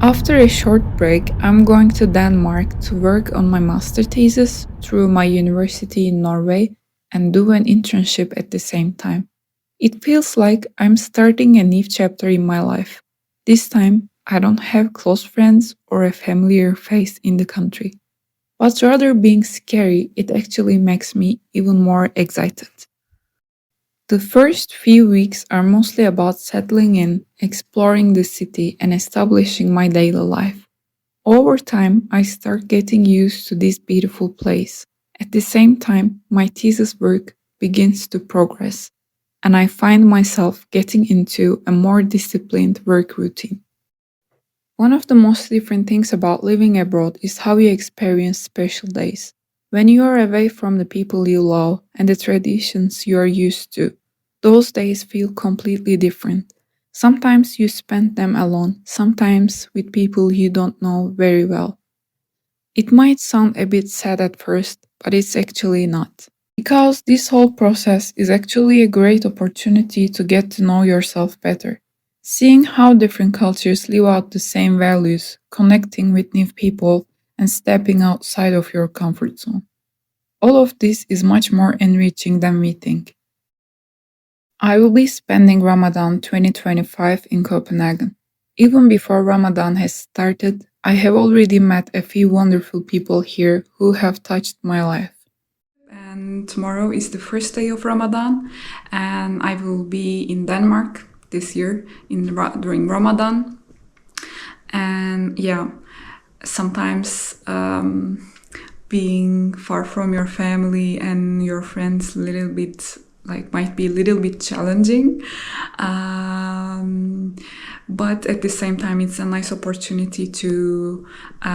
After a short break, I'm going to Denmark to work on my master thesis through my university in Norway and do an internship at the same time. It feels like I'm starting a new chapter in my life. This time, I don't have close friends or a familiar face in the country. But rather being scary, it actually makes me even more excited. The first few weeks are mostly about settling in, exploring the city, and establishing my daily life. Over time, I start getting used to this beautiful place. At the same time, my thesis work begins to progress, and I find myself getting into a more disciplined work routine. One of the most different things about living abroad is how you experience special days. When you are away from the people you love and the traditions you are used to, those days feel completely different. Sometimes you spend them alone, sometimes with people you don't know very well. It might sound a bit sad at first, but it's actually not. Because this whole process is actually a great opportunity to get to know yourself better. Seeing how different cultures live out the same values, connecting with new people, and stepping outside of your comfort zone. All of this is much more enriching than we think. I will be spending Ramadan 2025 in Copenhagen. Even before Ramadan has started, I have already met a few wonderful people here who have touched my life. And tomorrow is the first day of Ramadan, and I will be in Denmark this year during Ramadan. And yeah, sometimes being far from your family and your friends might be a little bit challenging, but at the same time it's a nice opportunity to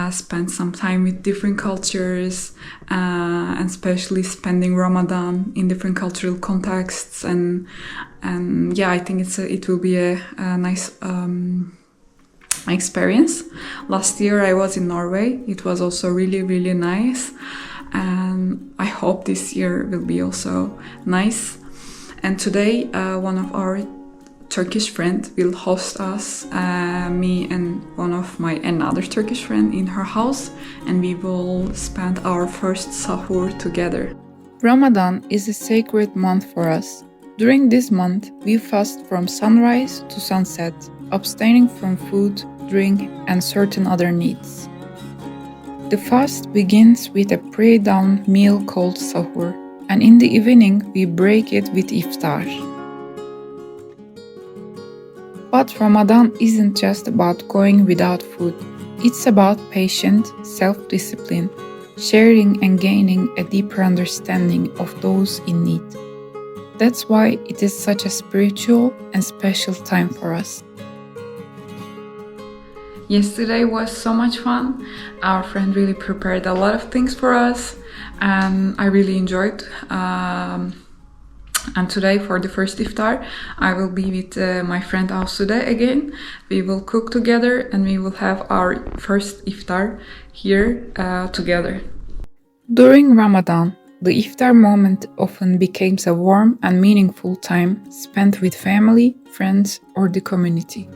spend some time with different cultures, and especially spending Ramadan in different cultural contexts, and yeah, I think it will be a nice experience. Last year I was in Norway. It was also really nice, and I hope this year will be also nice. And today one of our Turkish friend will host us, me and another Turkish friend, in her house, and we will spend our first sahur together. Ramadan is a sacred month for us. During this month, we fast from sunrise to sunset, abstaining from food, drink, and certain other needs. The fast begins with a pre-dawn meal called sahur, and in the evening we break it with iftar. But Ramadan isn't just about going without food. It's about patience, self-discipline, sharing and gaining a deeper understanding of those in need. That's why it is such a spiritual and special time for us. Yesterday was so much fun. Our friend really prepared a lot of things for us, and I really enjoyed. And today, for the first iftar, I will be with my friend Asude again. We will cook together, and we will have our first iftar here together. During Ramadan, the iftar moment often becomes a warm and meaningful time spent with family, friends, or the community.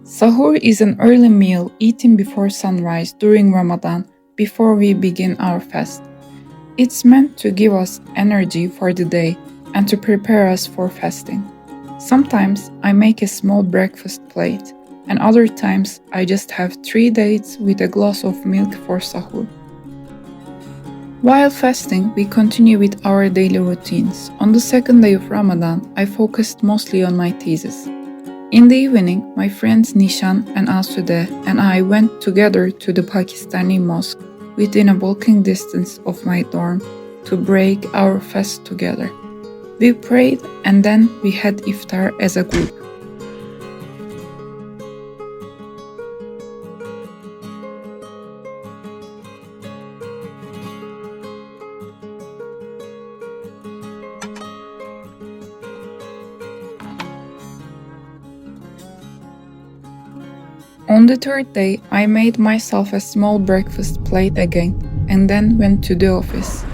Sahur is an early meal eaten before sunrise during Ramadan, before we begin our fast. It's meant to give us energy for the day and to prepare us for fasting. Sometimes I make a small breakfast plate, and other times I just have 3 dates with a glass of milk for sahur. While fasting, we continue with our daily routines. On the second day of Ramadan, I focused mostly on my thesis. In the evening, my friends Nishan and Asude and I went together to the Pakistani mosque within a walking distance of my dorm to break our fast together. We prayed and then we had iftar as a group. On the third day, I made myself a small breakfast plate again and then went to the office.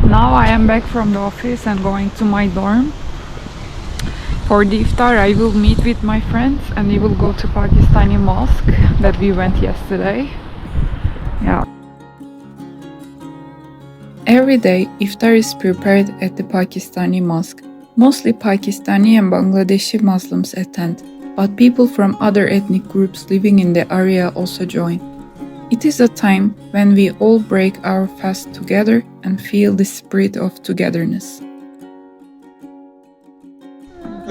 Now I am back from the office and going to my dorm. For the iftar, I will meet with my friends and we will go to Pakistani mosque that we went yesterday. Yeah. Every day, iftar is prepared at the Pakistani mosque. Mostly Pakistani and Bangladeshi Muslims attend, but people from other ethnic groups living in the area also join. It is a time when we all break our fast together and feel the spirit of togetherness.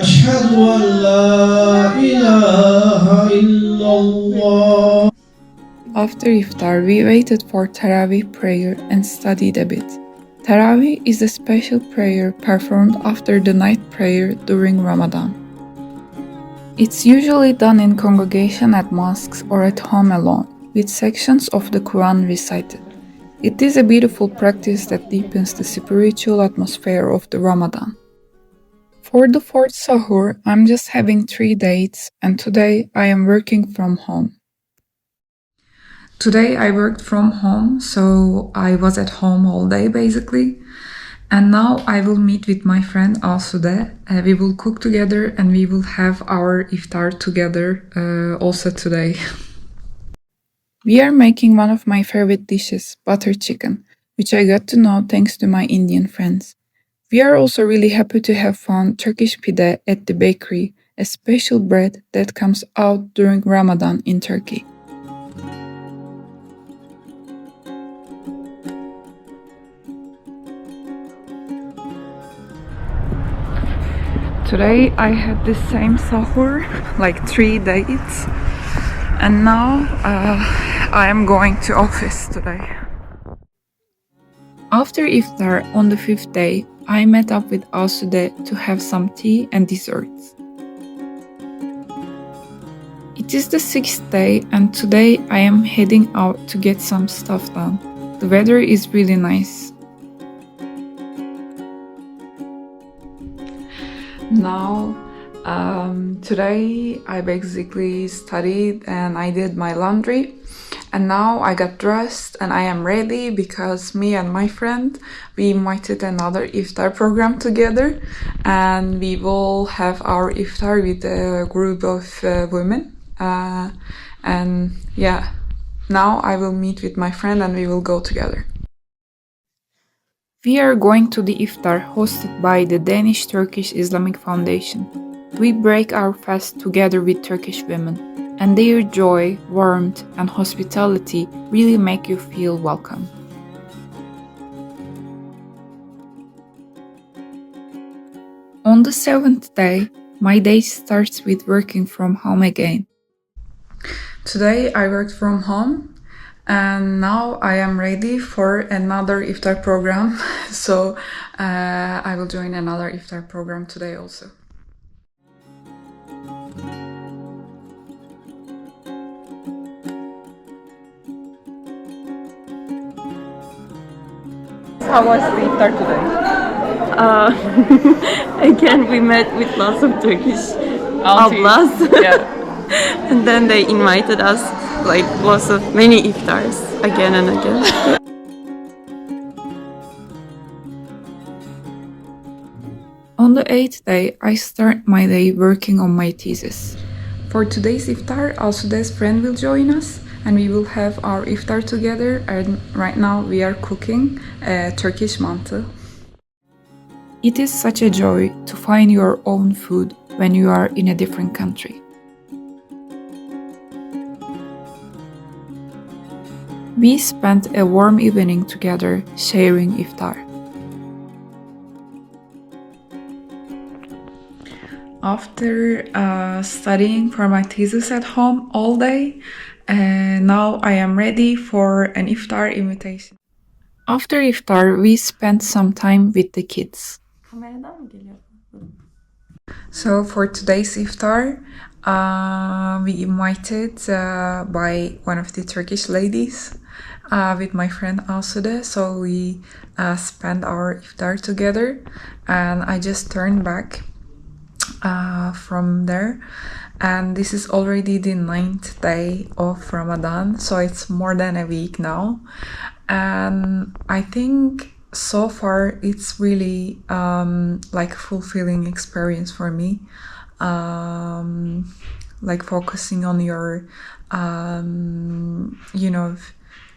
أشهد أن لا إله إلا الله. After iftar, we waited for Tarawih prayer and studied a bit. Tarawih is a special prayer performed after the night prayer during Ramadan. It's usually done in congregation at mosques or at home alone, with sections of the Quran recited. It is a beautiful practice that deepens the spiritual atmosphere of the Ramadan. For the fourth sahur, I'm just having 3 dates, and today I am working from home. Today I worked from home, so I was at home all day basically. And now I will meet with my friend Asude. We will cook together and we will have our iftar together also today. We are making one of my favorite dishes, butter chicken, which I got to know thanks to my Indian friends. We are also really happy to have found Turkish pide at the bakery, a special bread that comes out during Ramadan in Turkey. Today I had the same sahur, like 3 dates, and now I am going to office today. After iftar on the 5th day, I met up with Asude to have some tea and desserts. It is the 6th day and today I am heading out to get some stuff done. The weather is really nice. Now, today I basically studied and I did my laundry. And now I got dressed and I am ready because me and my friend, we invited another iftar program together and we will have our iftar with a group of women. And yeah, now I will meet with my friend and we will go together. We are going to the iftar hosted by the Danish-Turkish Islamic Foundation. We break our fast together with Turkish women, and their joy, warmth, and hospitality really make you feel welcome. On the 7th day, my day starts with working from home again. Today I worked from home and now I am ready for another iftar program. So I will join another iftar program today also. How was the iftar today? Again, we met with lots of Turkish ablas. Yeah. And then they invited us like many iftars again and again. On the 8th day, I start my day working on my thesis. For today's iftar, Asude's friend will join us and we will have our iftar together, and right now we are cooking a Turkish mantı. It is such a joy to find your own food when you are in a different country. We spent a warm evening together sharing iftar. After studying for my thesis at home all day, now I am ready for an iftar invitation. After iftar, we spent some time with the kids. So for today's iftar, we invited by one of the Turkish ladies with my friend Asude. So we spent our iftar together, and I just turned back from there, and this is already the 9th day of Ramadan, so it's more than a week now, and I think so far it's really like a fulfilling experience for me. Like focusing on your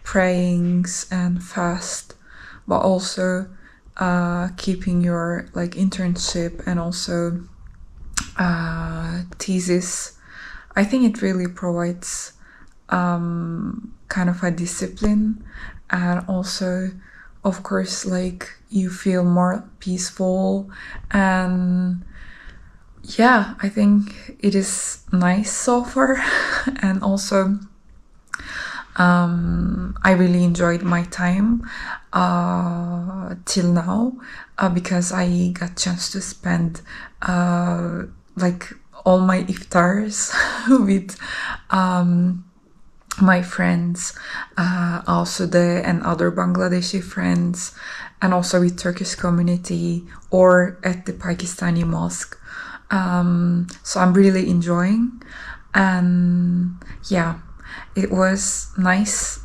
prayings and fast, but also keeping your like internship and also thesis. I think it really provides kind of a discipline, and also of course like you feel more peaceful. And yeah, I think it is nice so far. And also I really enjoyed my time till now, because I got chance to spend like all my iftars with my friends, also and other Bangladeshi friends, and also with Turkish community or at the Pakistani mosque. So I'm really enjoying, and yeah, it was nice.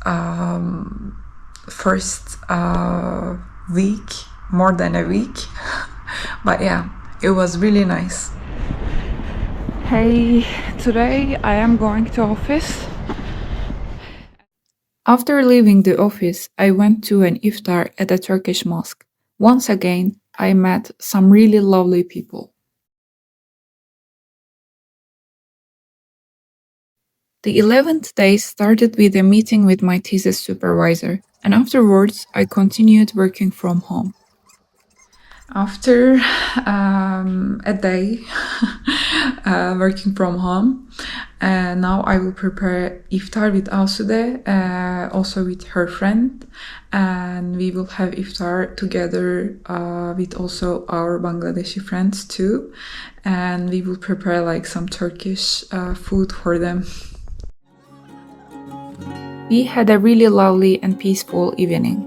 First week, more than a week, but yeah, it was really nice. Hey, today I am going to office. After leaving the office, I went to an iftar at a Turkish mosque. Once again, I met some really lovely people. The 11th day started with a meeting with my thesis supervisor, and afterwards I continued working from home. After a day working from home, now I will prepare iftar with Asude, also with her friend, and we will have iftar together with also our Bangladeshi friends too, and we will prepare like some Turkish food for them. We had a really lovely and peaceful evening.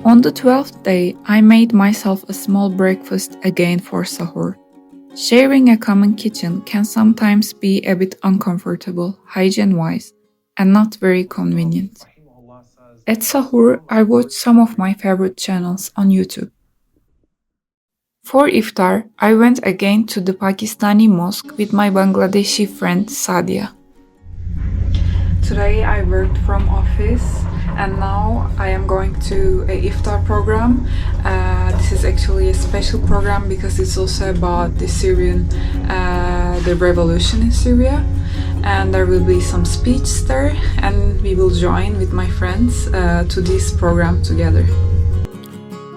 On the 12th day, I made myself a small breakfast again for sahur. Sharing a common kitchen can sometimes be a bit uncomfortable, hygiene-wise, and not very convenient. At sahur, I watched some of my favorite channels on YouTube. For iftar, I went again to the Pakistani mosque with my Bangladeshi friend Sadia. Today I worked from office, and now I am going to a iftar program. This is actually a special program because it's also about the revolution in Syria, and there will be some speech there, and we will join with my friends to this program together.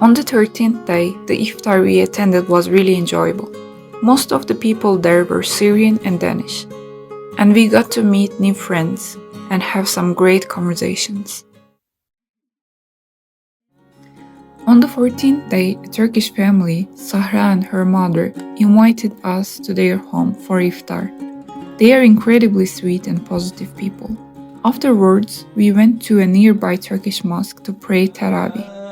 On the 13th day, the iftar we attended was really enjoyable. Most of the people there were Syrian and Danish, and we got to meet new friends and have some great conversations. On the 14th day, a Turkish family, Sahra and her mother, invited us to their home for iftar. They are incredibly sweet and positive people. Afterwards, we went to a nearby Turkish mosque to pray Tarawih.